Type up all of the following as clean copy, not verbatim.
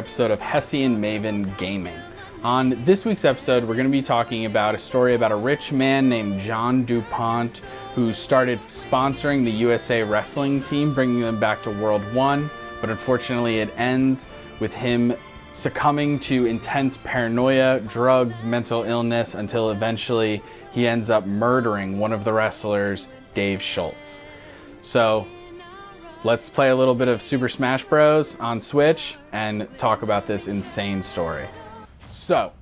episode of Hessy Maven Gaming. On this week's episode, we're going to be talking about a story about a rich man named John DuPont who started sponsoring the USA wrestling team, bringing them back to World 1, but unfortunately it ends with him succumbing to intense paranoia, drugs, mental illness, until eventually he ends up murdering one of the wrestlers, Dave Schultz. So let's play a little bit of Super Smash Bros. On Switch and talk about this insane story. So,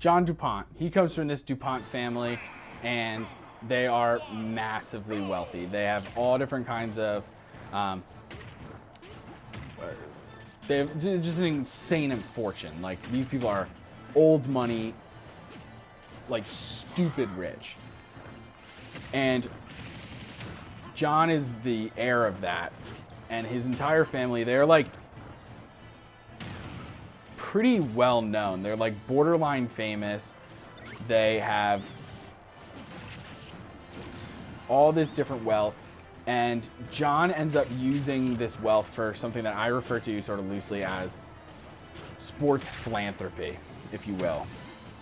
John DuPont, he comes from this DuPont family, and they are massively wealthy. They have all different kinds of, they have just an insane fortune. Like, these people are old money, like stupid rich. And John is the heir of that. And his entire family, they're like pretty well known. They're like borderline famous. They have all this different wealth. And John ends up using this wealth for something that I refer to sort of loosely as sports philanthropy, if you will.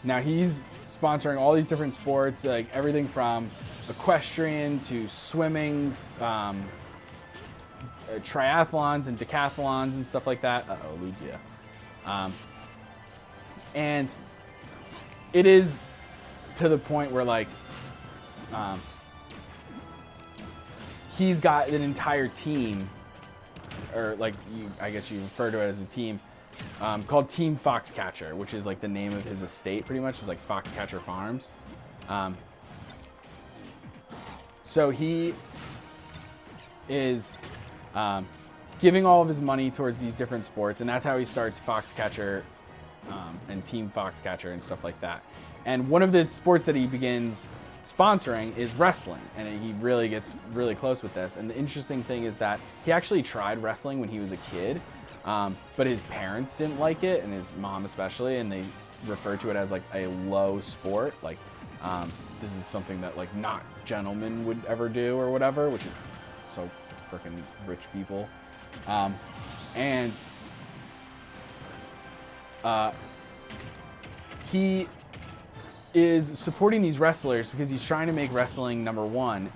Now he's sponsoring all these different sports, like everything from equestrian to swimming, triathlons and decathlons and stuff like that. Lugia. And it is to the point where like he's got an entire team, or like I guess you refer to it as a team, called Team Foxcatcher, which is like the name of his estate pretty much. It's like Foxcatcher Farms. So he is giving all of his money towards these different sports, and that's how he starts Foxcatcher and Team Foxcatcher and stuff like that. And one of the sports that he begins sponsoring is wrestling, and he really gets really close with this. And the interesting thing is that he actually tried wrestling when he was a kid, but his parents didn't like it, and his mom especially, and they refer to it as like a low sport. Like this is something that like not gentlemen would ever do or whatever, which is so freaking rich people. And he is supporting these wrestlers because he's trying to make wrestling number one,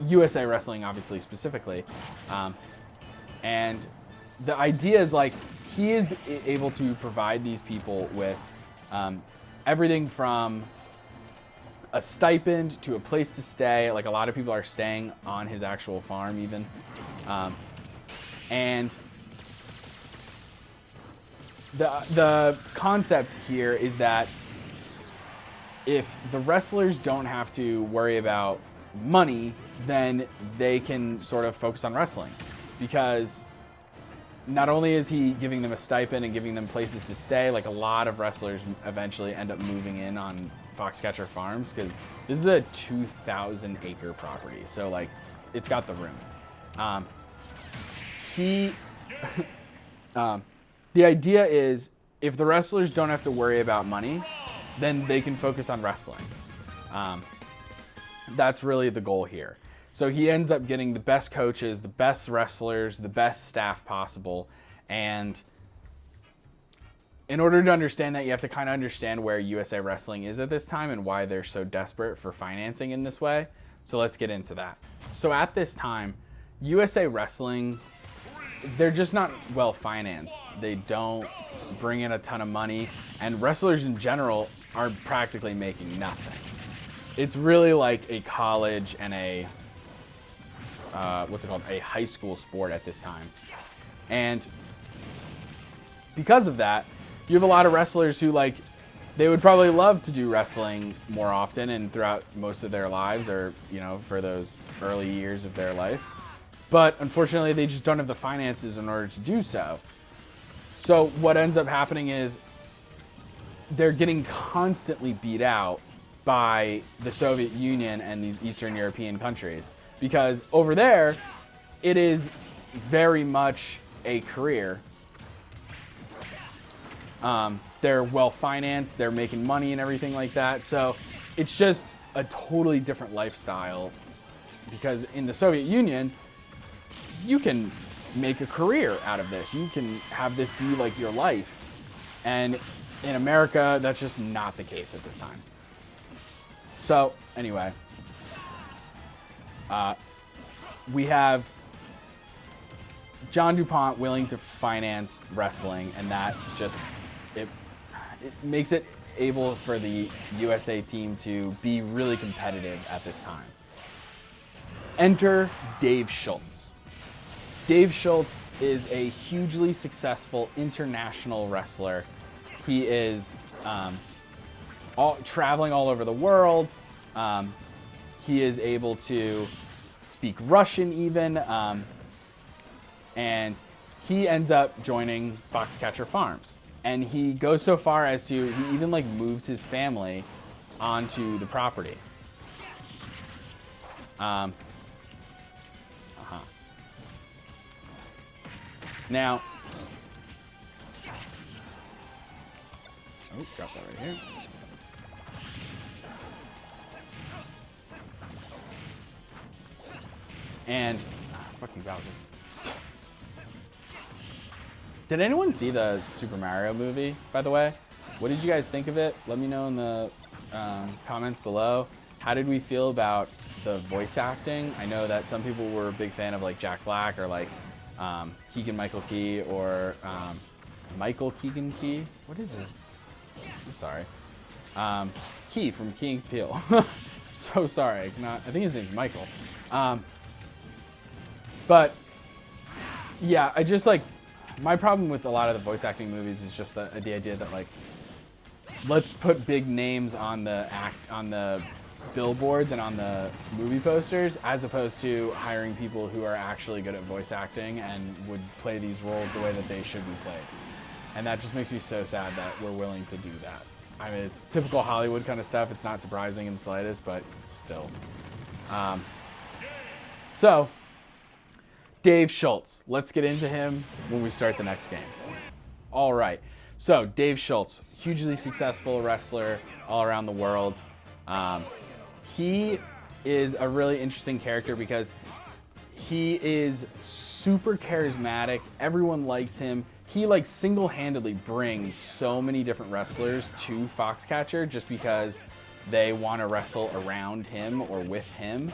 USA wrestling obviously specifically. And the idea is like he is able to provide these people with everything from a stipend to a place to stay. Like a lot of people are staying on his actual farm even. And the concept here is that if the wrestlers don't have to worry about money, then they can sort of focus on wrestling. Because not only is he giving them a stipend and giving them places to stay, like a lot of wrestlers eventually end up moving in on Foxcatcher Farms, because this is a 2,000 acre property. So like it's got the room. The idea is if the wrestlers don't have to worry about money, then they can focus on wrestling. That's really the goal here. So he ends up getting the best coaches, the best wrestlers, the best staff possible. And in order to understand that, you have to kind of understand where USA Wrestling is at this time and why they're so desperate for financing in this way. So let's get into that. So at this time, USA Wrestling, they're just not well financed. They don't bring in a ton of money, and wrestlers in general are practically making nothing. It's really like a college and a a high school sport at this time. And because of that, you have a lot of wrestlers who like they would probably love to do wrestling more often and throughout most of their lives, or for those early years of their life. But unfortunately, they just don't have the finances in order to do so. So what ends up happening is they're getting constantly beat out by the Soviet Union and these Eastern European countries. Because over there, it is very much a career. They're well financed, they're making money and everything like that. So it's just a totally different lifestyle. Because in the Soviet Union, you can make a career out of this. You can have this be like your life. And in America, that's just not the case at this time. So anyway, we have John DuPont willing to finance wrestling, and that just it makes it able for the USA team to be really competitive at this time. Enter Dave Schultz. Dave Schultz is a hugely successful international wrestler. He is traveling all over the world. He is able to speak Russian even. And he ends up joining Foxcatcher Farms. And he goes so far as to, he even like moves his family onto the property. Now, oh, drop that right here. And, fuck you, Bowser. Did anyone see the Super Mario movie, by the way? What did you guys think of it? Let me know in the comments below. How did we feel about the voice acting? I know that some people were a big fan of like Jack Black or like Keegan-Michael Key or Michael Keegan-Key. What is his? I'm sorry. Key from Key and Peele. So sorry. I think his name's Michael. But yeah, I just like, my problem with a lot of the voice acting movies is just the idea that like, let's put big names on the billboards and on the movie posters, as opposed to hiring people who are actually good at voice acting and would play these roles the way that they should be played. And that just makes me so sad that we're willing to do that. I mean, it's typical Hollywood kind of stuff. It's not surprising in the slightest, but still. So, Dave Schultz. Let's get into him when we start the next game. All right. So, Dave Schultz, hugely successful wrestler all around the world. He is a really interesting character because he is super charismatic. Everyone likes him. He like single-handedly brings so many different wrestlers to Foxcatcher just because they want to wrestle around him or with him.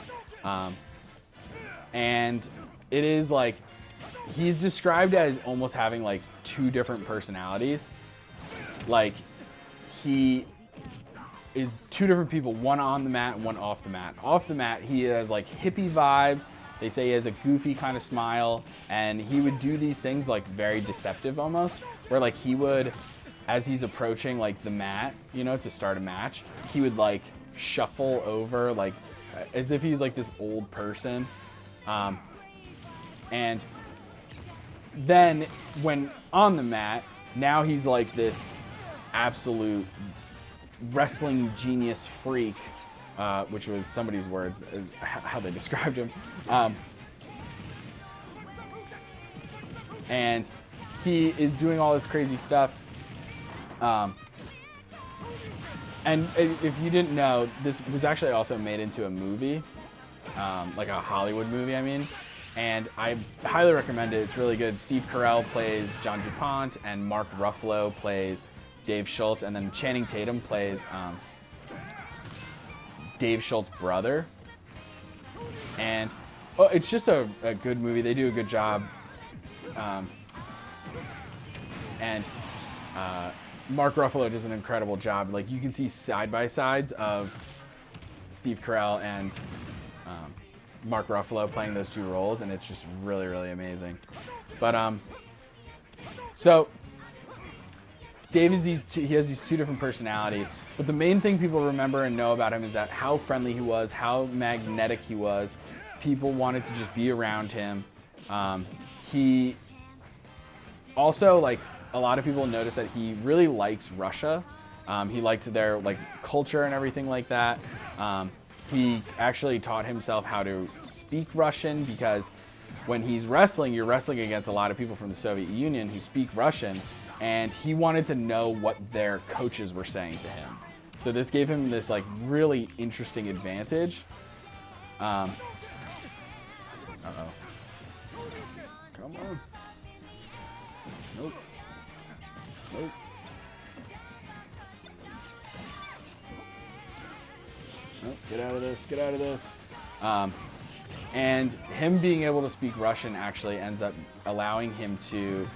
And it is like, he's described as almost having like two different personalities. Like, he is two different people, one on the mat and one off the mat. Off the mat, he has like hippie vibes. They say he has a goofy kind of smile, and he would do these things like very deceptive almost, where like he would, as he's approaching like the mat, you know, to start a match, he would like shuffle over like as if he's like this old person. And then when on the mat, now he's like this absolute wrestling genius freak, which was somebody's words, is how they described him. And he is doing all this crazy stuff. And if you didn't know, this was actually also made into a movie, like a Hollywood movie, I mean. And I highly recommend it. It's really good. Steve Carell plays John DuPont, and Mark Ruffalo plays Dave Schultz, and then Channing Tatum plays Dave Schultz's brother. And it's just a good movie. They do a good job. And Mark Ruffalo does an incredible job. Like, you can see side-by-sides of Steve Carell and Mark Ruffalo playing those two roles, and it's just really, really amazing. But so Dave is he has these two different personalities, but the main thing people remember and know about him is that how friendly he was, how magnetic he was. People wanted to just be around him. He also, like, a lot of people notice that he really likes Russia. He liked their like culture and everything like that. He actually taught himself how to speak Russian, because when he's wrestling, you're wrestling against a lot of people from the Soviet Union who speak Russian, and he wanted to know what their coaches were saying to him. So this gave him this like really interesting advantage. Uh-oh. Come on. Nope. Nope. Nope. Get out of this. Get out of this. And him being able to speak Russian actually ends up allowing him to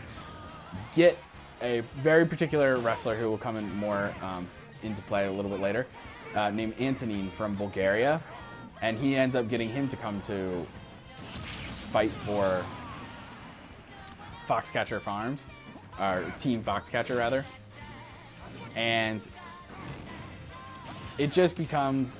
get a very particular wrestler who will come in more into play a little bit later, named Antonin from Bulgaria. And he ends up getting him to come to fight for Foxcatcher Farms, or Team Foxcatcher rather. And it just becomes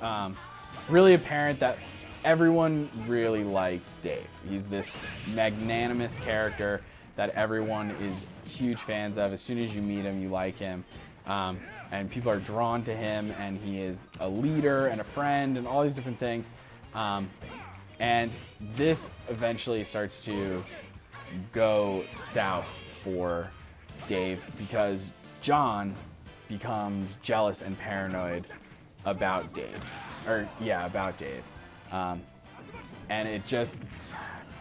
really apparent that everyone really likes Dave. He's this magnanimous character that everyone is huge fans of. As soon as you meet him, you like him. And people are drawn to him, and he is a leader and a friend and all these different things. And this eventually starts to go south for Dave because John becomes jealous and paranoid about Dave. About Dave. And it just,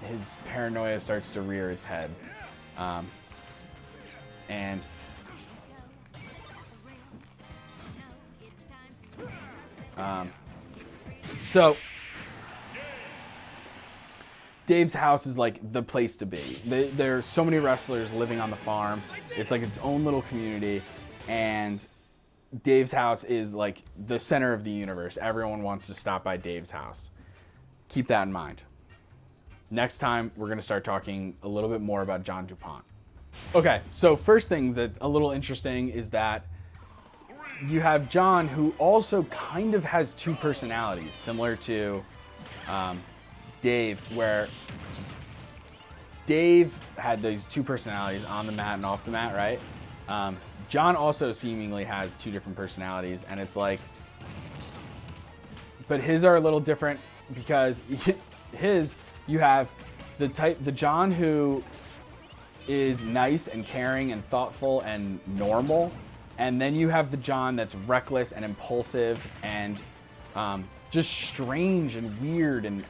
his paranoia starts to rear its head. So Dave's house is like the place to be. There's so many wrestlers living on the farm. It's like its own little community, and Dave's house is like the center of the universe. Everyone wants to stop by Dave's house. Keep that in mind. Next time, we're going to start talking a little bit more about John DuPont. Okay, so first thing that's a little interesting is that you have John, who also kind of has two personalities, similar to Dave, where Dave had these two personalities on the mat and off the mat, right? John also seemingly has two different personalities, and it's like, but his are a little different because you have the John who is nice and caring and thoughtful and normal, and then you have the John that's reckless and impulsive and just strange and weird and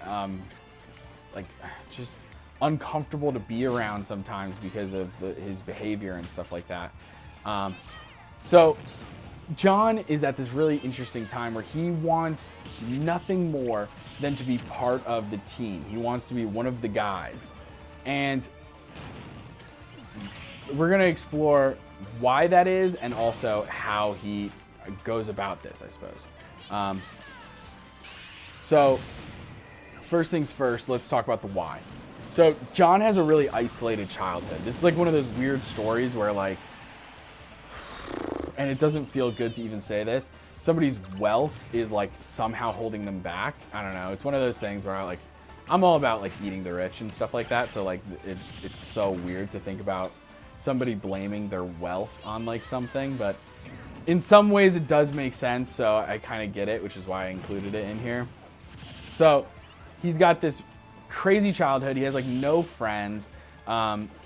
like just uncomfortable to be around sometimes because of his behavior and stuff like that. So John is at this really interesting time where he wants nothing more than to be part of the team. He wants to be one of the guys. And we're going to explore why that is and also how he goes about this, I suppose. So first things first, let's talk about the why. So John has a really isolated childhood. This is like one of those weird stories where like, and it doesn't feel good to even say this, somebody's wealth is like somehow holding them back. I don't know. It's one of those things where I'm all about like eating the rich and stuff like that. So like it's so weird to think about somebody blaming their wealth on like something, but in some ways it does make sense. So I kind of get it, which is why I included it in here. So he's got this crazy childhood. He has like no friends.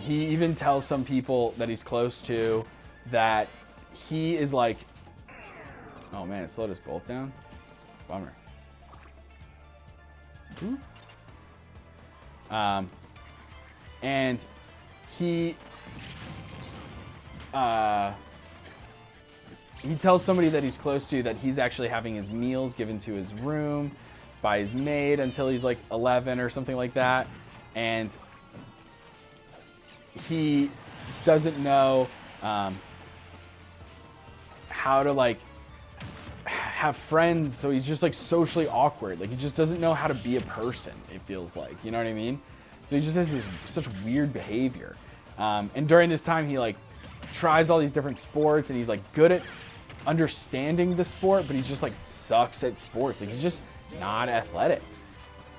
He even tells some people that he's close to that he is like, oh man, it slowed us both down. Bummer. And he tells somebody that he's close to that he's actually having his meals given to his room by his maid until he's like 11 or something like that. And he doesn't know how to like have friends, so he's just like socially awkward. Like he just doesn't know how to be a person, it feels like, you know what I mean? So he just has this such weird behavior. And during this time he like tries all these different sports and he's like good at understanding the sport, but he just like sucks at sports. Like he's just not athletic,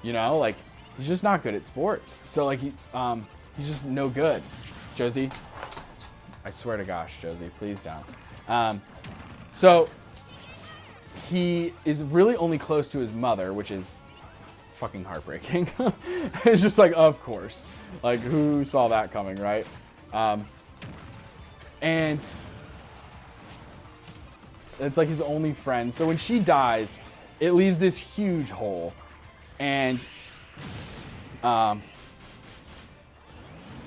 you know, like he's just not good at sports. So like he's just no good. Josie, I swear to gosh, Josie, please don't. So he is really only close to his mother, which is fucking heartbreaking. It's just like, of course, like who saw that coming, right? And it's like his only friend. So when she dies, it leaves this huge hole. And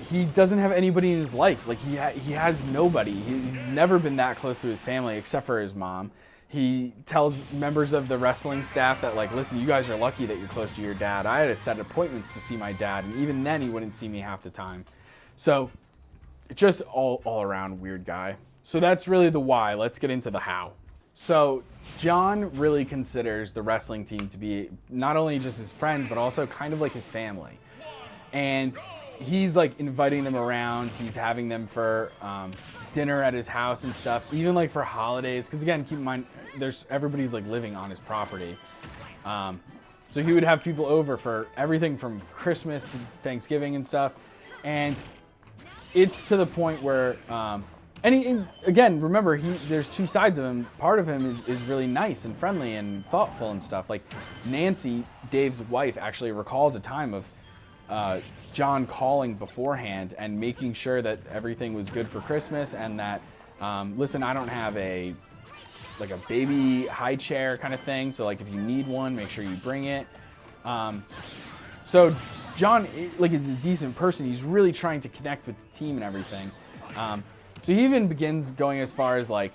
he doesn't have anybody in his life. Like he has nobody. He's never been that close to his family except for his mom. He tells members of the wrestling staff that, like, listen, you guys are lucky that you're close to your dad. I had to set appointments to see my dad, and even then he wouldn't see me half the time. So just all around weird guy. So that's really the why. Let's get into the how. So John really considers the wrestling team to be not only just his friends, but also kind of like his family. And he's like inviting them around. He's having them for dinner at his house and stuff, even like for holidays. Because again, keep in mind, everybody's like living on his property. So he would have people over for everything from Christmas to Thanksgiving and stuff. And it's to the point where, again, remember, there's two sides of him. Part of him is really nice and friendly and thoughtful and stuff. Like Nancy, Dave's wife, actually recalls a time of John calling beforehand and making sure that everything was good for Christmas and that, listen, I don't have a baby high chair kind of thing. So like if you need one, make sure you bring it. So John, like, is a decent person. He's really trying to connect with the team and everything. So he even begins going as far as like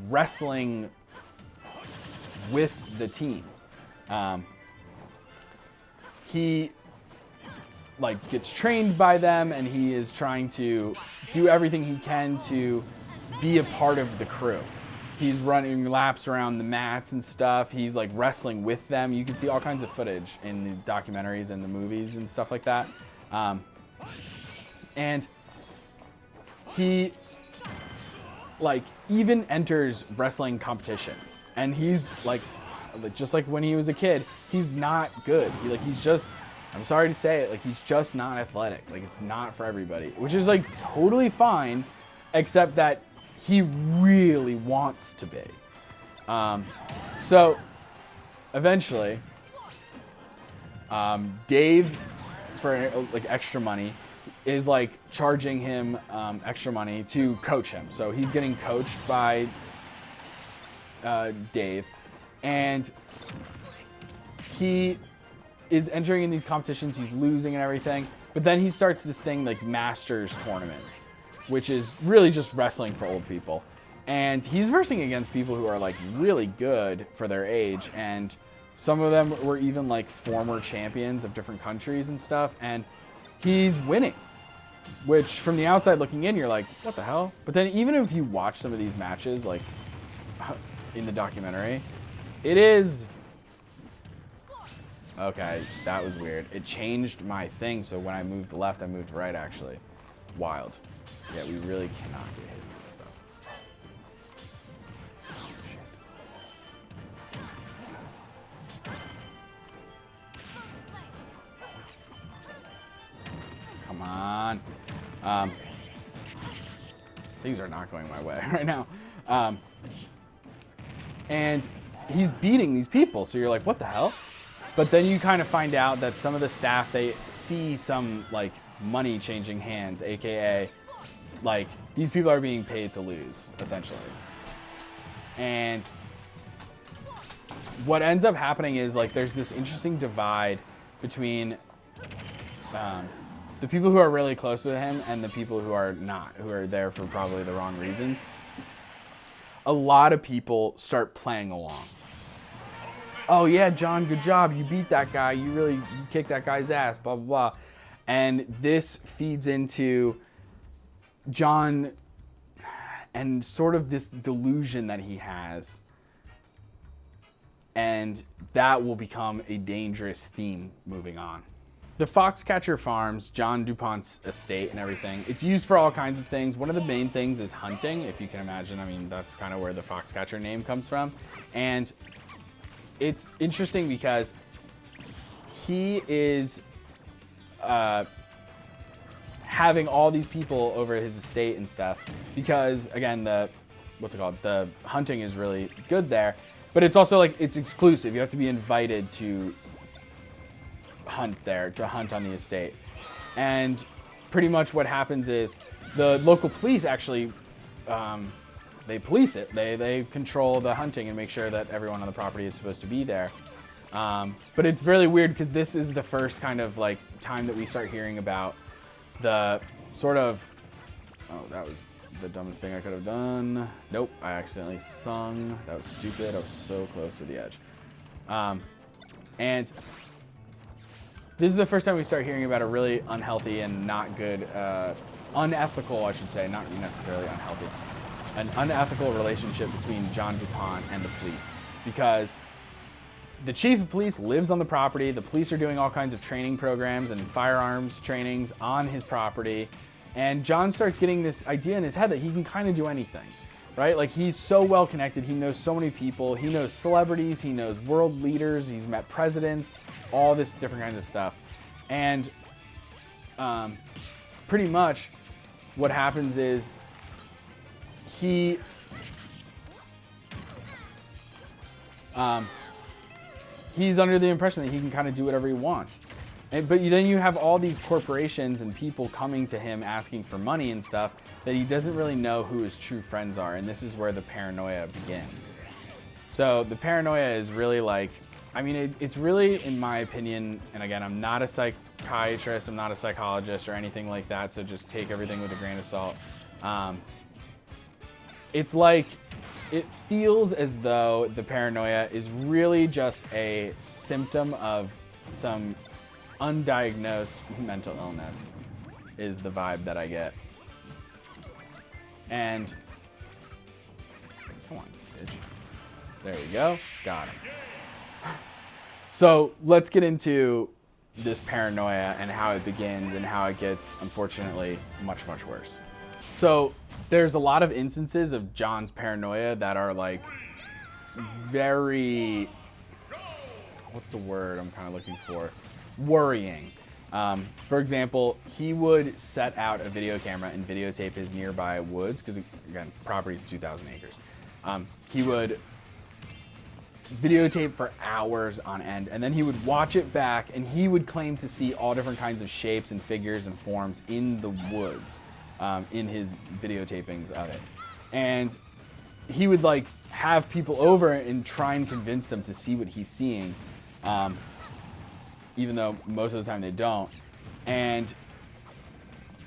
wrestling with the team. He like gets trained by them, and he is trying to do everything he can to be a part of the crew. He's running laps around the mats and stuff. He's like wrestling with them. You can see all kinds of footage in the documentaries and the movies and stuff like that. And he like even enters wrestling competitions, and he's like, just like when he was a kid, he's not good. He's just, I'm sorry to say it, like he's just not athletic. Like it's not for everybody, which is like totally fine, except that he really wants to be. So eventually, Dave, for like extra money, is like charging him extra money to coach him. So he's getting coached by Dave, and he is entering in these competitions. He's losing and everything, but then he starts this thing like Masters tournaments, which is really just wrestling for old people. And he's versing against people who are like really good for their age, and some of them were even like former champions of different countries and stuff, and he's winning, which from the outside looking in, you're like, what the hell? But then even if you watch some of these matches, like in the documentary, it is... Okay, that was weird. It changed my thing, so when I moved left, I moved right, actually. Wild. Yeah, we really cannot get hit with this stuff. Oh, shit. Come on. Things are not going my way right now. And he's beating these people, so you're like, what the hell? But then you kind of find out that some of the staff, they see some like money changing hands, aka like these people are being paid to lose, essentially. And what ends up happening is like there's this interesting divide between the people who are really close to him and the people who are not, who are there for probably the wrong reasons. A lot of people start playing along. Oh yeah, John, good job. You beat that guy. You kicked that guy's ass, blah, blah, blah. And this feeds into John and sort of this delusion that he has. And that will become a dangerous theme moving on. The Foxcatcher Farms, John DuPont's estate and everything, it's used for all kinds of things. One of the main things is hunting, if you can imagine. I mean, that's kind of where the Foxcatcher name comes from. And it's interesting because he is having all these people over his estate and stuff because, again, the hunting is really good there, but it's also like it's exclusive. You have to be invited to hunt there, to hunt on the estate. And pretty much what happens is the local police actually they police it. They control the hunting and make sure that everyone on the property is supposed to be there. But it's really weird because this is the first kind of like time that we start hearing about the sort of, oh, that was the dumbest thing I could have done. Nope, I accidentally sung. That was stupid. I was so close to the edge. And this is the first time we start hearing about a really unhealthy and not good, unethical, I should say, not necessarily unhealthy, an unethical relationship between John DuPont and the police. Because the chief of police lives on the property. The police are doing all kinds of training programs and firearms trainings on his property. And John starts getting this idea in his head that he can kind of do anything, right? Like, he's so well connected. He knows so many people. He knows celebrities. He knows world leaders. He's met presidents, all this different kinds of stuff. And pretty much what happens is he's under the impression that he can kind of do whatever he wants. But then you have all these corporations and people coming to him asking for money and stuff that he doesn't really know who his true friends are. And this is where the paranoia begins. So the paranoia is really like, I mean, it's really, in my opinion, and again, I'm not a psychiatrist, I'm not a psychologist or anything like that, so just take everything with a grain of salt. It's like, it feels as though the paranoia is really just a symptom of some undiagnosed mental illness, is the vibe that I get. And, come on, bitch. There you go, got him. So let's get into this paranoia and how it begins and how it gets, unfortunately, much, much worse. So there's a lot of instances of John's paranoia that are like very, what's the word I'm kind of looking for? Worrying. For example, he would set out a video camera and videotape his nearby woods, because again, property is 2,000 acres. He would videotape for hours on end, and then he would watch it back, and he would claim to see all different kinds of shapes and figures and forms in the woods, in his videotapings of it. And he would like have people over and try and convince them to see what he's seeing, even though most of the time they don't. And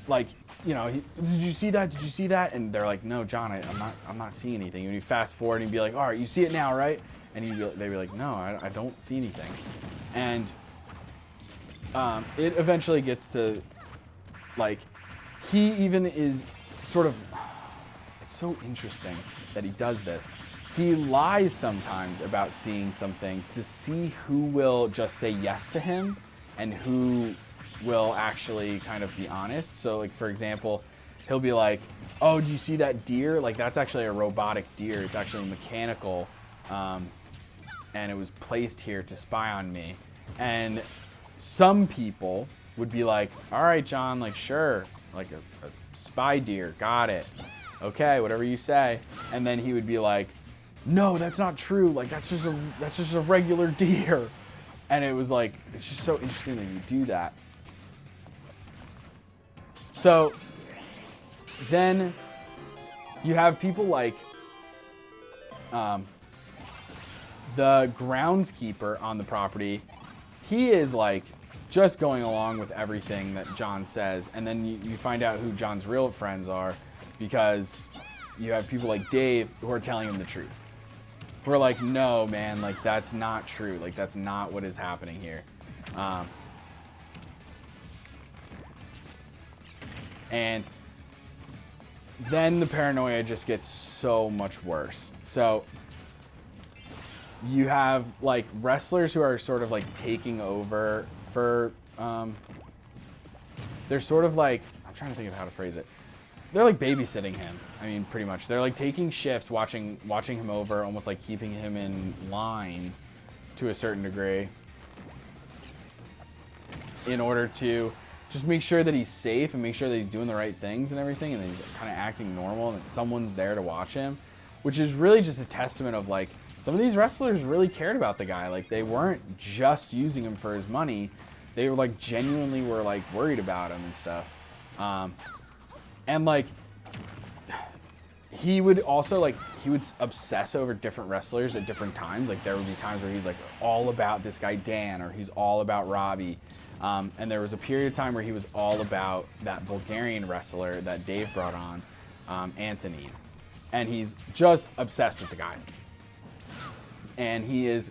like, you know, did you see that? Did you see that? And they're like, no, John, I'm not seeing anything. And you fast forward and he'd be like, all right, you see it now, right? And they'd be like, no, I don't see anything. And it eventually gets to, like, he even is sort of, it's so interesting that he does this. He lies sometimes about seeing some things to see who will just say yes to him and who will actually kind of be honest. So, like, for example, he'll be like, oh, do you see that deer? Like, that's actually a robotic deer. It's actually mechanical. And it was placed here to spy on me. And some people would be like, all right, John, like, sure, like a spy deer, got it. Okay, whatever you say. And then he would be like, no, that's not true. Like, that's just a regular deer. And it was like, it's just so interesting that you do that. So then you have people like, the groundskeeper on the property. He is like just going along with everything that John says, and then you find out who John's real friends are, because you have people like Dave who are telling him the truth. Who are like, no, man, like, that's not true. Like, that's not what is happening here. And then the paranoia just gets so much worse. So you have like wrestlers who are sort of like taking over for, they're sort of like, I'm trying to think of how to phrase it. They're like babysitting him. I mean, pretty much. They're like taking shifts, watching him over, almost like keeping him in line to a certain degree, in order to just make sure that he's safe and make sure that he's doing the right things and everything, and that he's kind of acting normal, and that someone's there to watch him, which is really just a testament of like, some of these wrestlers really cared about the guy. Like, they weren't just using him for his money. They were like genuinely were like worried about him and stuff. And like, he would also he would obsess over different wrestlers at different times. Like there would be times where he's like all about this guy Dan, or he's all about Robbie. And there was a period of time where he was all about that Bulgarian wrestler that Dave brought on, Anthony. And he's just obsessed with the guy. And he is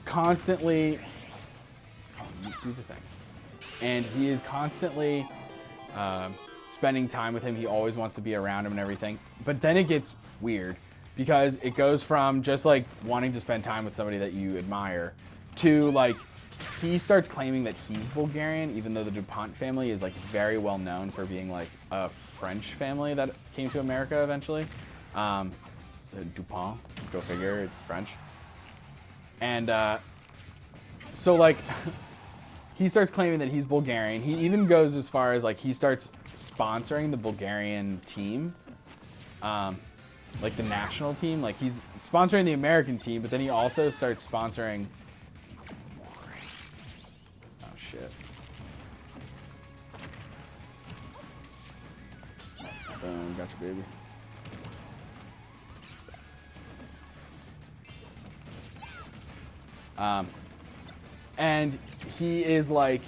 constantly do the thing. And he is constantly spending time with him. He always wants to be around him and everything. But then it gets weird because it goes from just like wanting to spend time with somebody that you admire to like he starts claiming that he's Bulgarian, even though the DuPont family is like very well known for being like a French family that came to America eventually. DuPont, go figure, it's French. And so like he starts claiming that he's Bulgarian. He even goes as far as like he starts sponsoring the Bulgarian team, like the national team. Like he's sponsoring the American team, but then he also starts sponsoring. Oh shit! Boom, gotcha, baby. And he is like,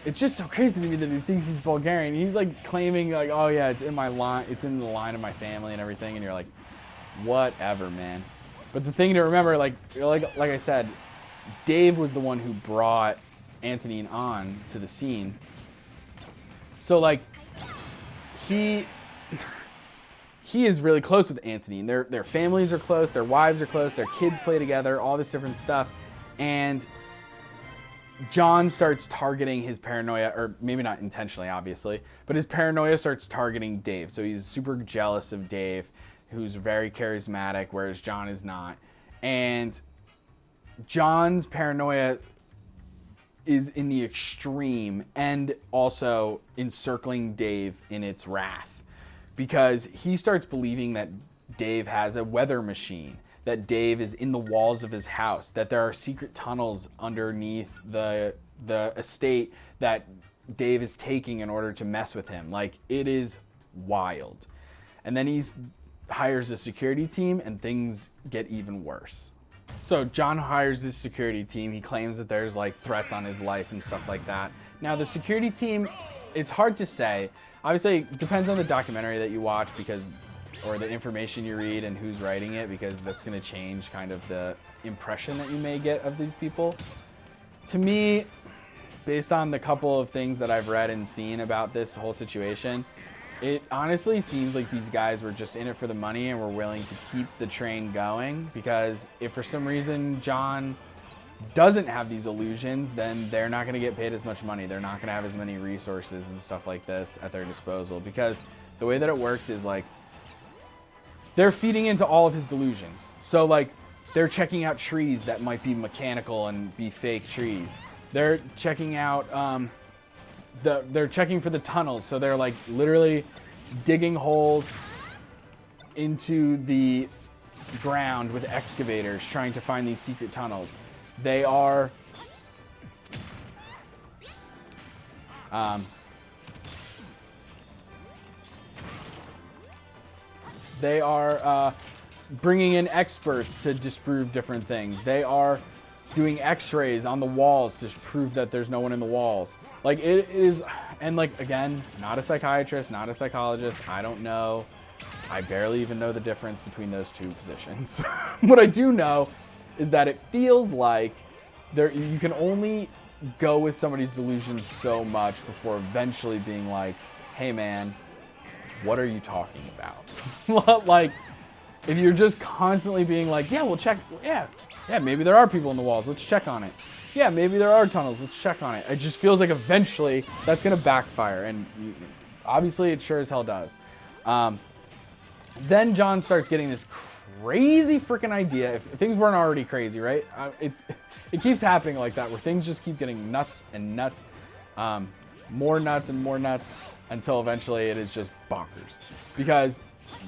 it's just so crazy to me that he thinks he's Bulgarian. He's like claiming like, oh yeah, it's in my line, it's in the line of my family and everything. And you're like, whatever, man. But the thing to remember, like I said, Dave was the one who brought Anthony on to the scene. So like, he is really close with Anthony. And their families are close, their wives are close, their kids play together, all this different stuff. And John starts targeting his paranoia, or maybe not intentionally, obviously, but his paranoia starts targeting Dave. So he's super jealous of Dave, who's very charismatic, whereas John is not. And John's paranoia is in the extreme and also encircling Dave in its wrath, because he starts believing that Dave has a weather machine, that Dave is in the walls of his house, that there are secret tunnels underneath the estate that Dave is taking in order to mess with him. Like, it is wild. And then he hires a security team and things get even worse. So John hires this security team. He claims that there's like threats on his life and stuff like that. Now the security team, it's hard to say. Obviously, it depends on the documentary that you watch, or the information you read and who's writing it, because that's going to change kind of the impression that you may get of these people. To me, based on the couple of things that I've read and seen about this whole situation, it honestly seems like these guys were just in it for the money and were willing to keep the train going, because if for some reason John doesn't have these illusions, then they're not going to get paid as much money. They're not going to have as many resources and stuff like this at their disposal, because the way that it works is like they're feeding into all of his delusions. So like they're checking out trees that might be mechanical and be fake trees. They're checking out they're checking for the tunnels. So they're like literally digging holes into the ground with excavators trying to find these secret tunnels. They are bringing in experts to disprove different things. They are doing x-rays on the walls to prove that there's no one in the walls. Like, it is, and like, again, not a psychiatrist, not a psychologist. I don't know. I barely even know the difference between those two positions. What I do know is that it feels like you can only go with somebody's delusions so much before eventually being like, hey man, what are you talking about? Like, if you're just constantly being like, yeah, we'll check, yeah, maybe there are people in the walls, let's check on it. Yeah, maybe there are tunnels, let's check on it. It just feels like eventually that's gonna backfire, and obviously it sure as hell does. Then John starts getting this crazy freaking idea. If things weren't already crazy, right? It keeps happening like that, where things just keep getting nuts and nuts, more nuts and more nuts, until eventually it is just bonkers. Because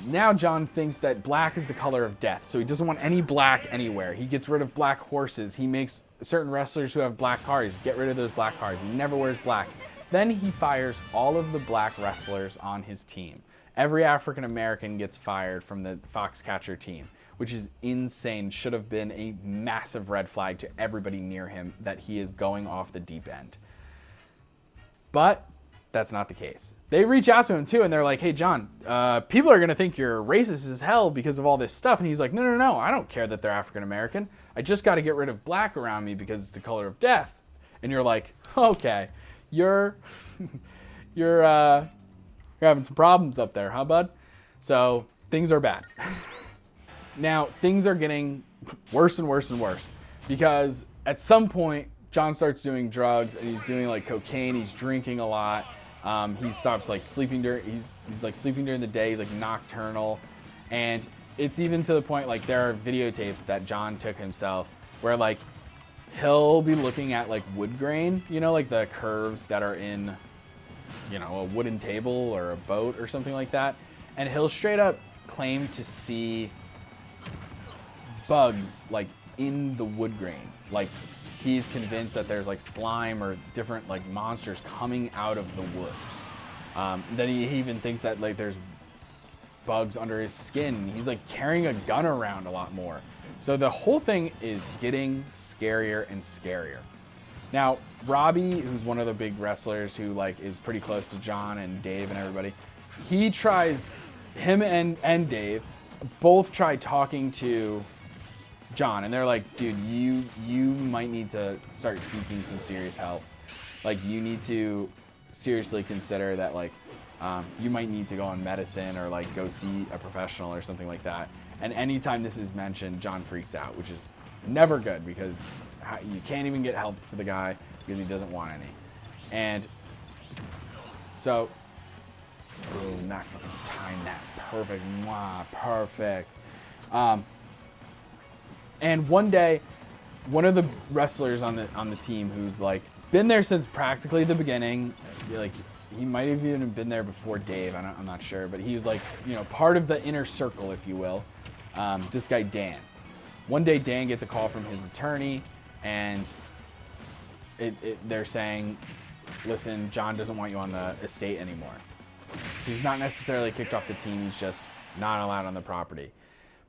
now John thinks that black is the color of death, so he doesn't want any black anywhere. He gets rid of black horses. He makes certain wrestlers who have black cars get rid of those black cars. He never wears black. Then he fires all of the black wrestlers on his team. Every African American gets fired from the Foxcatcher team, which is insane. Should have been a massive red flag to everybody near him that he is going off the deep end. But that's not the case. They reach out to him too, and they're like, hey, John, people are going to think you're racist as hell because of all this stuff. And he's like, no, I don't care that they're African American. I just got to get rid of black around me because it's the color of death. And you're like, okay, you're having some problems up there, huh, bud? So things are bad. Now, things are getting worse and worse and worse because at some point, John starts doing drugs and he's doing like cocaine. He's drinking a lot. He stops like sleeping during. He's like sleeping during the day. He's like nocturnal, and it's even to the point like there are videotapes that John took himself where like he'll be looking at like wood grain, you know, like the curves that are in, you know, a wooden table or a boat or something like that, and he'll straight up claim to see bugs like in the wood grain. Like he's convinced that there's like slime or different like monsters coming out of the wood. Then he even thinks that like there's bugs under his skin. He's like carrying a gun around a lot more. So the whole thing is getting scarier and scarier. Now, Robbie, who's one of the big wrestlers who like is pretty close to John and Dave and everybody, him and Dave both try talking to John, and they're like, dude, you might need to start seeking some serious help. Like, you need to seriously consider that, like, you might need to go on medicine or like go see a professional or something like that. And anytime this is mentioned, John freaks out, which is never good because you can't even get help for the guy because he doesn't want any. And so, boom, not fucking time that perfect, perfect. And one day, one of the wrestlers on the team who's like been there since practically the beginning, like he might have even been there before Dave, I'm not sure, but he was like, you know, part of the inner circle, if you will. This guy, Dan. One day, Dan gets a call from his attorney, and they're saying, listen, John doesn't want you on the estate anymore. So he's not necessarily kicked off the team, he's just not allowed on the property.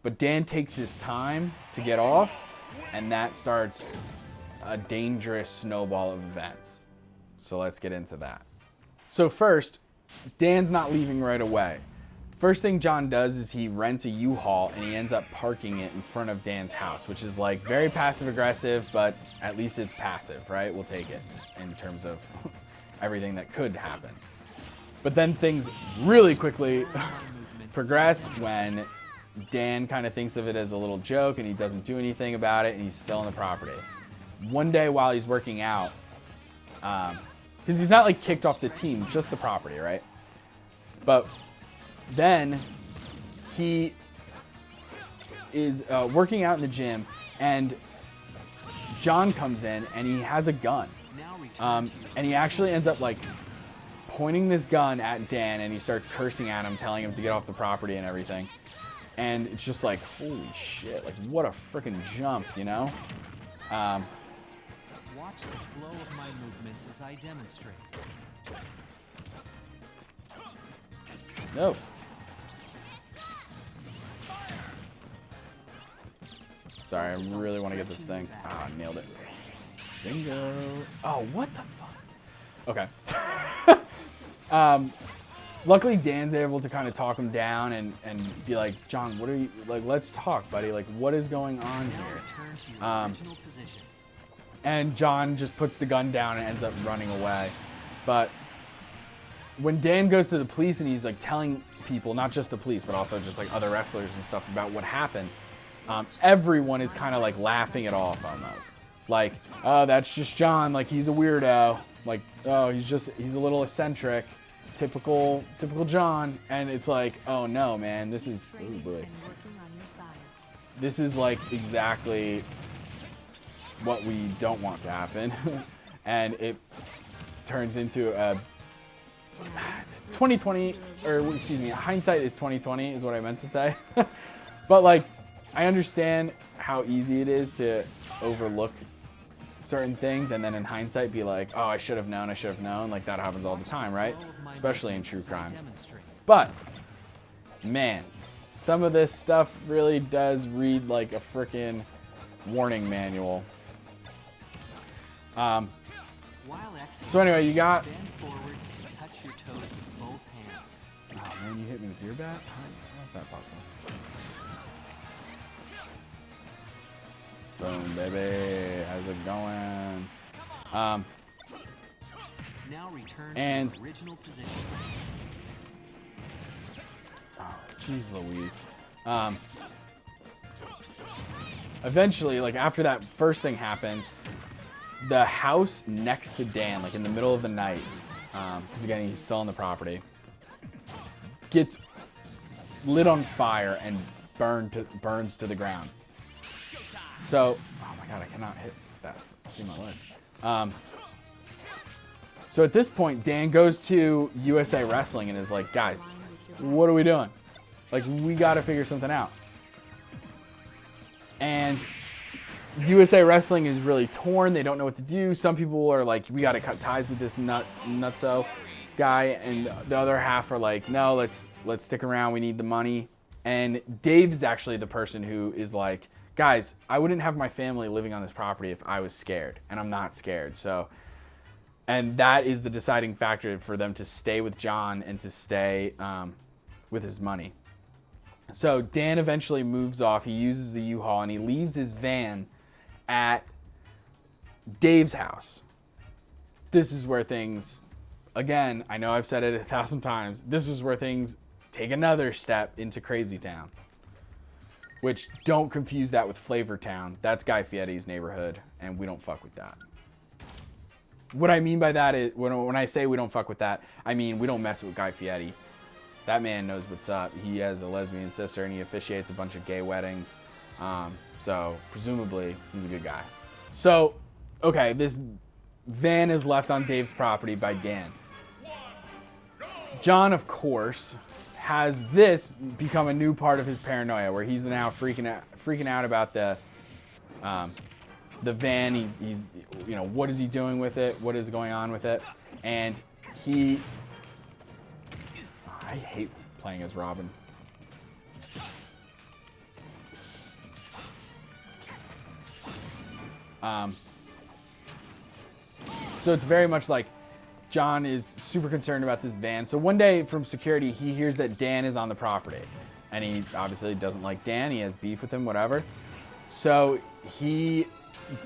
But Dan takes his time to get off, and that starts a dangerous snowball of events. So let's get into that. So first, Dan's not leaving right away. First thing John does is he rents a U-Haul and he ends up parking it in front of Dan's house, which is like very passive aggressive, but at least it's passive, right? We'll take it in terms of everything that could happen. But then things really quickly progress when Dan kind of thinks of it as a little joke and he doesn't do anything about it and he's still on the property. One day while he's working out, because he's not like kicked off the team, just the property, right? But then he is working out in the gym and John comes in and he has a gun. And he actually ends up like pointing this gun at Dan and he starts cursing at him, telling him to get off the property and everything. And it's just like, holy shit, like what a freaking jump, you know? Watch the flow of my movements as I demonstrate. No. Sorry, I really want to get this thing. Ah, nailed it. Bingo. Oh, what the fuck? Okay. Luckily, Dan's able to kind of talk him down and be like, John, what are you, like, let's talk, buddy. Like, what is going on here? And John just puts the gun down and ends up running away. But when Dan goes to the police and he's like telling people, not just the police, but also just like other wrestlers and stuff about what happened, everyone is kind of like laughing it off almost. Like, oh, that's just John. Like, he's a weirdo. Like, oh, he's a little eccentric. Typical John. And it's like, oh no, man, this is, oh boy. This is like exactly what we don't want to happen. And it turns into a 2020, or excuse me, hindsight is 2020 is what I meant to say. But like, I understand how easy it is to overlook certain things and then in hindsight be like, oh, I should have known. Like that happens all the time, right? Especially in true crime. But man, some of this stuff really does read like a freaking warning manual. So anyway, you got... Bend forward and touch your toes with both hands. Oh man, you hit me with your bat? How's that possible? Boom, baby. How's it going? Now return and to the original position. oh, jeez Louise. Eventually, like after that first thing happens, the house next to Dan, like in the middle of the night, because again he's still on the property, gets lit on fire and burns to the ground. So, oh my god, I cannot hit that. See my leg. So at this point, Dan goes to USA Wrestling and is like, guys, what are we doing? Like, we got to figure something out. And USA Wrestling is really torn. They don't know what to do. Some people are like, we got to cut ties with this nutso guy. And the other half are like, no, let's stick around. We need the money. And Dave's actually the person who is like, guys, I wouldn't have my family living on this property if I was scared. And I'm not scared. So... And that is the deciding factor for them to stay with John and to stay with his money. So Dan eventually moves off. He uses the U-Haul and he leaves his van at Dave's house. This is where things, again, I know I've said it 1,000 times, this is where things take another step into Crazy Town. Which, don't confuse that with Flavor Town. That's Guy Fieri's neighborhood, and we don't fuck with that. What I mean by that is, when I say we don't fuck with that, I mean we don't mess with Guy Fieri. That man knows what's up. He has a lesbian sister and he officiates a bunch of gay weddings. So presumably he's a good guy. So, okay, this van is left on Dave's property by Dan. John, of course, has this become a new part of his paranoia where he's now freaking out about the van. He's, you know, what is he doing with it? What is going on with it? And I hate playing as Robin. So it's very much like John is super concerned about this van. So one day from security, he hears that Dan is on the property. And he obviously doesn't like Dan. He has beef with him, whatever. So he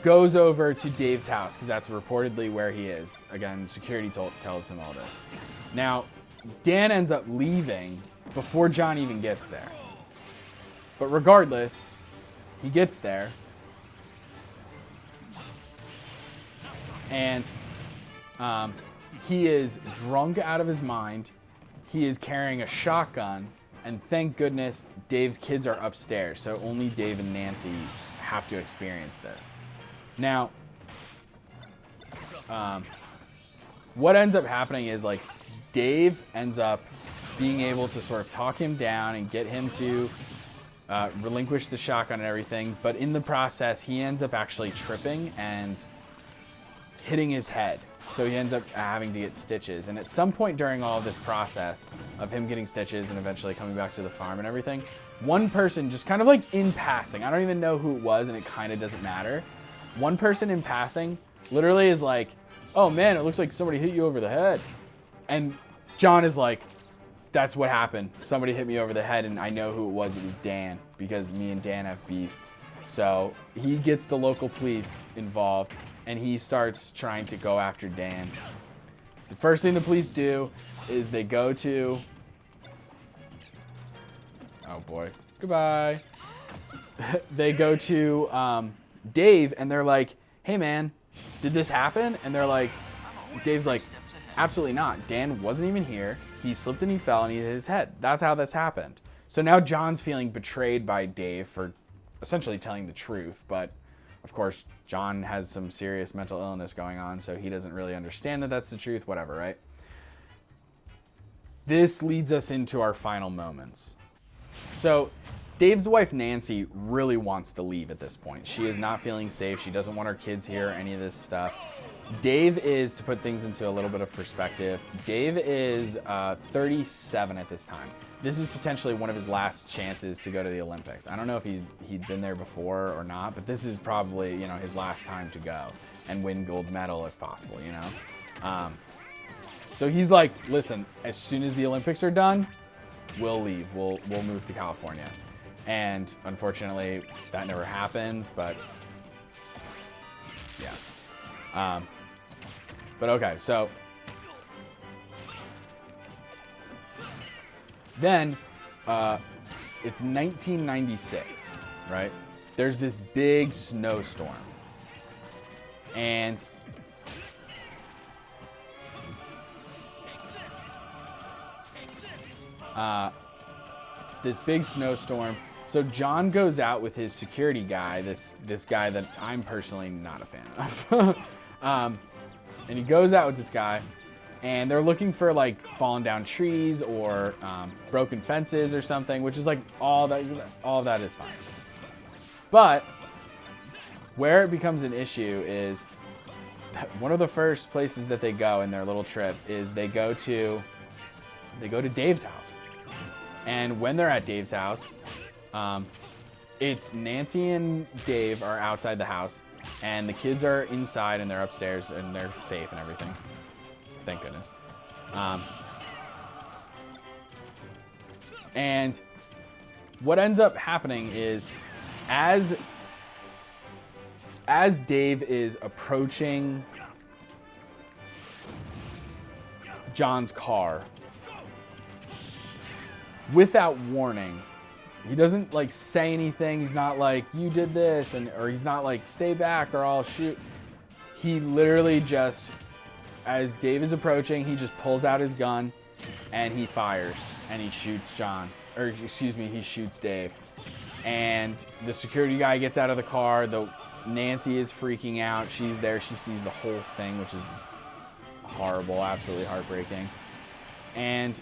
goes over to Dave's house because that's reportedly where he is. Again, security tells him all this. Now, Dan ends up leaving before John even gets there. But regardless, he gets there. And he is drunk out of his mind. He is carrying a shotgun. And thank goodness Dave's kids are upstairs. So only Dave and Nancy have to experience this. Now, what ends up happening is like Dave ends up being able to sort of talk him down and get him to relinquish the shotgun and everything. But in the process, he ends up actually tripping and hitting his head. So he ends up having to get stitches. And at some point during all of this process of him getting stitches and eventually coming back to the farm and everything, one person just kind of like in passing, I don't even know who it was and it kind of doesn't matter. One person in passing literally is like, oh man, it looks like somebody hit you over the head. And John is like, that's what happened. Somebody hit me over the head and I know who it was. It was Dan because me and Dan have beef. So he gets the local police involved and he starts trying to go after Dan. The first thing the police do is they go to, oh boy, goodbye. They go to Dave and they're like, hey man, did this happen? And they're like, Dave's like, absolutely not. Dan wasn't even here. He slipped and he fell and he hit his head. That's how this happened. So now John's feeling betrayed by Dave for essentially telling the truth. But of course, John has some serious mental illness going on, so he doesn't really understand that that's the truth, whatever, right? This leads us into our final moments. So Dave's wife, Nancy, really wants to leave at this point. She is not feeling safe. She doesn't want her kids here, any of this stuff. Dave is, to put things into a little bit of perspective, Dave is 37 at this time. This is potentially one of his last chances to go to the Olympics. I don't know if he'd been there before or not, but this is probably, you know, his last time to go and win gold medal if possible, you know? So he's like, listen, as soon as the Olympics are done, we'll leave. We'll move to California. And unfortunately, that never happens, but yeah. But okay, so then it's 1996, right? There's this big snowstorm. And this big snowstorm. So John goes out with his security guy, this guy that I'm personally not a fan of. And he goes out with this guy, and they're looking for like fallen down trees or broken fences or something, which is like all of that is fine. But where it becomes an issue is one of the first places that they go in their little trip is they go to Dave's house. And when they're at Dave's house, it's Nancy and Dave are outside the house, and the kids are inside and they're upstairs and they're safe and everything. Thank goodness. And what ends up happening is as Dave is approaching John's car, without warning, he doesn't like say anything. He's not like, you did this, or he's not like, stay back or I'll shoot. He literally just, as Dave is approaching, he just pulls out his gun and he fires and he shoots he shoots Dave. And the security guy gets out of the car. Nancy is freaking out. She's there. She sees the whole thing, which is horrible, absolutely heartbreaking. And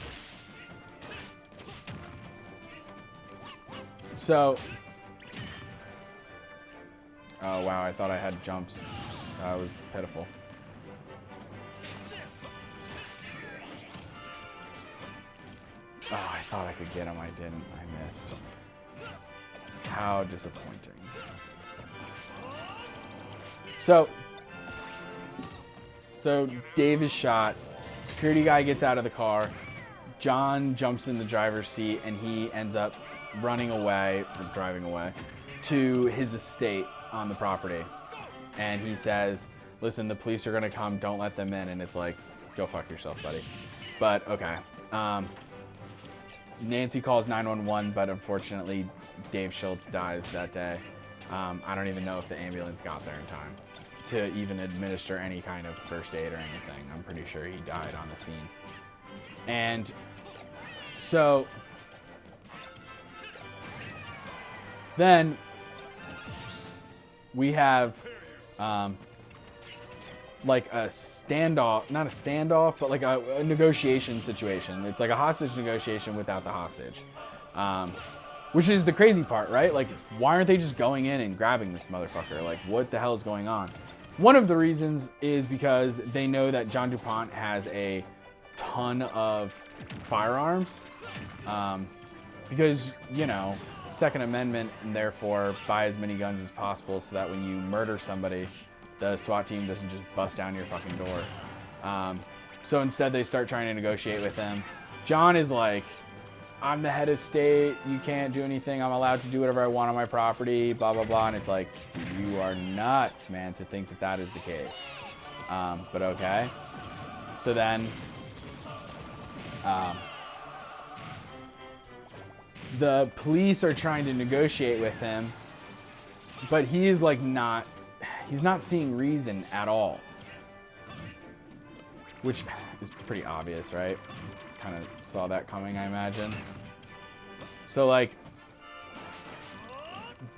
so, oh wow, I thought I had jumps. That was pitiful. Oh, I thought I could get him. I didn't. I missed. How disappointing. So Dave is shot. Security guy gets out of the car. John jumps in the driver's seat and he ends up driving away to his estate on the property. And he says, listen, the police are gonna come, don't let them in. And it's like, go fuck yourself, buddy. But okay. Nancy calls 911, but unfortunately Dave Schultz dies that day. I don't even know if the ambulance got there in time to even administer any kind of first aid or anything. I'm pretty sure he died on the scene. And so then we have like a standoff, not a standoff, but like a negotiation situation. It's like a hostage negotiation without the hostage. Which is the crazy part, right? Like, why aren't they just going in and grabbing this motherfucker? Like, what the hell is going on? One of the reasons is because they know that John DuPont has a ton of firearms. Because, you know, Second Amendment, and therefore buy as many guns as possible so that when you murder somebody, the SWAT team doesn't just bust down your fucking door. So instead they start trying to negotiate with him. John is like, I'm the head of state, you can't do anything, I'm allowed to do whatever I want on my property, blah, blah, blah. And it's like, you are nuts, man, to think that that is the case. But okay. So then, the police are trying to negotiate with him, but he is like he's not seeing reason at all. Which is pretty obvious, right? Kind of saw that coming, I imagine. So like,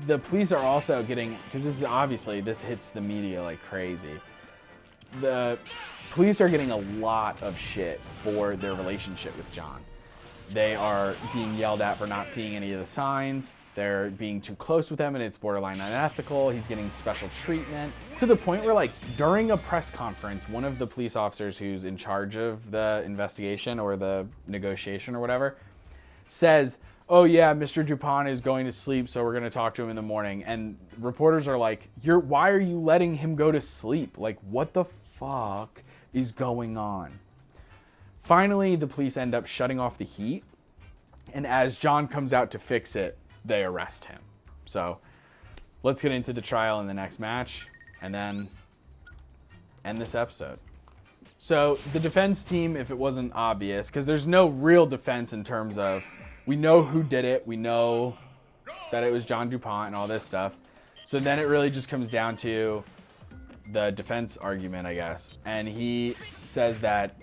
the police are also getting, because this hits the media like crazy. The police are getting a lot of shit for their relationship with John. They are being yelled at for not seeing any of the signs. they're being too close with him and it's borderline unethical. He's getting special treatment to the point where, like, during a press conference, one of the police officers who's in charge of the investigation or the negotiation or whatever says, "Oh yeah, Mr. Dupont is going to sleep, so we're going to talk to him in the morning." And reporters are like, why are you letting him go to sleep? Like, what the fuck is going on? Finally, the police end up shutting off the heat. And as John comes out to fix it, they arrest him. So let's get into the trial in the next match and then end this episode. So the defense team, if it wasn't obvious, because there's no real defense in terms of, we know who did it, we know that it was John Dupont and all this stuff. So then it really just comes down to the defense argument, I guess. And he says that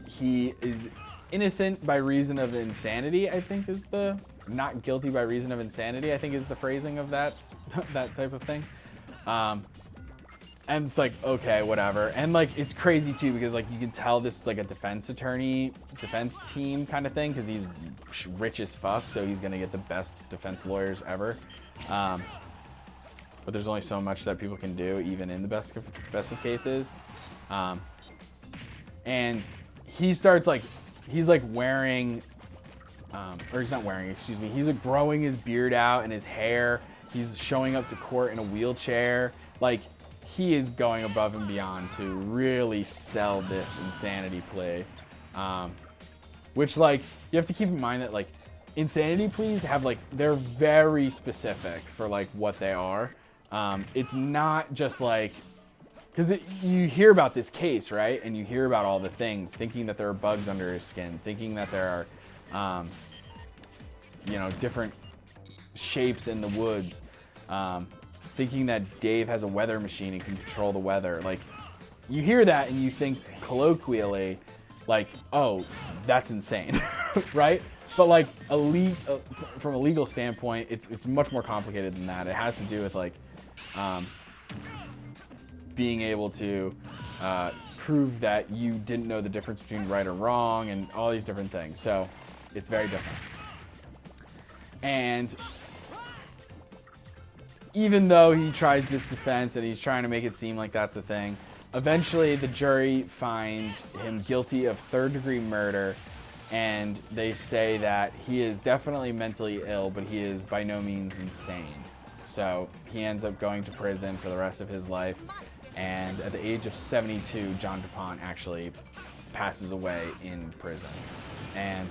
he is innocent by reason of insanity, I think is the, not guilty by reason of insanity, I think is the phrasing of that, that type of thing. And it's like, okay, whatever. And like, it's crazy too, because like you can tell this is like a defense team kind of thing, because he's rich as fuck, so he's gonna get the best defense lawyers ever. But there's only so much that people can do, even in the best of cases. And he starts like, he's like wearing, or he's not wearing, excuse me, he's like growing his beard out and his hair. He's showing up to court in a wheelchair. Like, he is going above and beyond to really sell this insanity plea. Which, like, you have to keep in mind that, like, insanity pleas have, like, they're very specific for, like, what they are. It's not just, like, because you hear about this case, right? And you hear about all the things, thinking that there are bugs under his skin, thinking that there are, you know, different shapes in the woods, thinking that Dave has a weather machine and can control the weather. Like, you hear that and you think colloquially, like, oh, that's insane, right? But like, from a legal standpoint, it's much more complicated than that. It has to do with like being able to prove that you didn't know the difference between right or wrong and all these different things. So it's very different. And even though he tries this defense and he's trying to make it seem like that's the thing, eventually the jury finds him guilty of third-degree murder, and they say that he is definitely mentally ill, but he is by no means insane. So he ends up going to prison for the rest of his life, and at the age of 72, John Dupont actually passes away in prison. And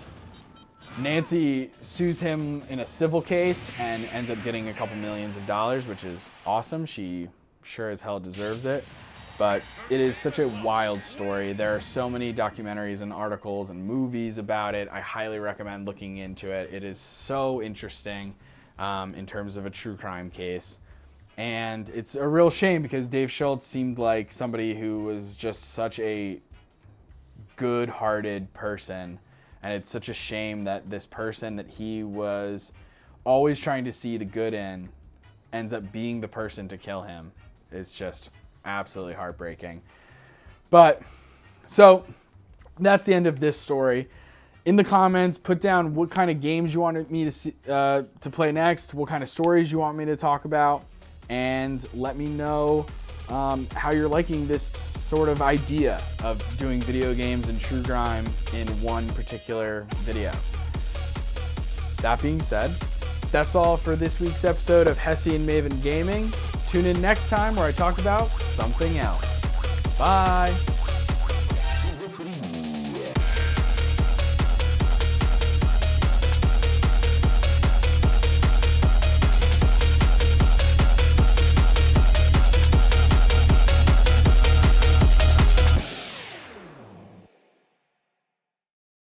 Nancy sues him in a civil case and ends up getting a couple millions of dollars, which is awesome. She sure as hell deserves it. But it is such a wild story. There are so many documentaries and articles and movies about it. I highly recommend looking into it. It is so interesting in terms of a true crime case. And it's a real shame because Dave Schultz seemed like somebody who was just such a good-hearted person. And it's such a shame that this person that he was always trying to see the good in ends up being the person to kill him. It's just absolutely heartbreaking. But, so, that's the end of this story. In the comments, put down what kind of games you wanted me to play next, what kind of stories you want me to talk about, and let me know how you're liking this sort of idea of doing video games and true crime in one particular video. That being said, that's all for this week's episode of Hessy and Maven Gaming. Tune in next time where I talk about something else. Bye!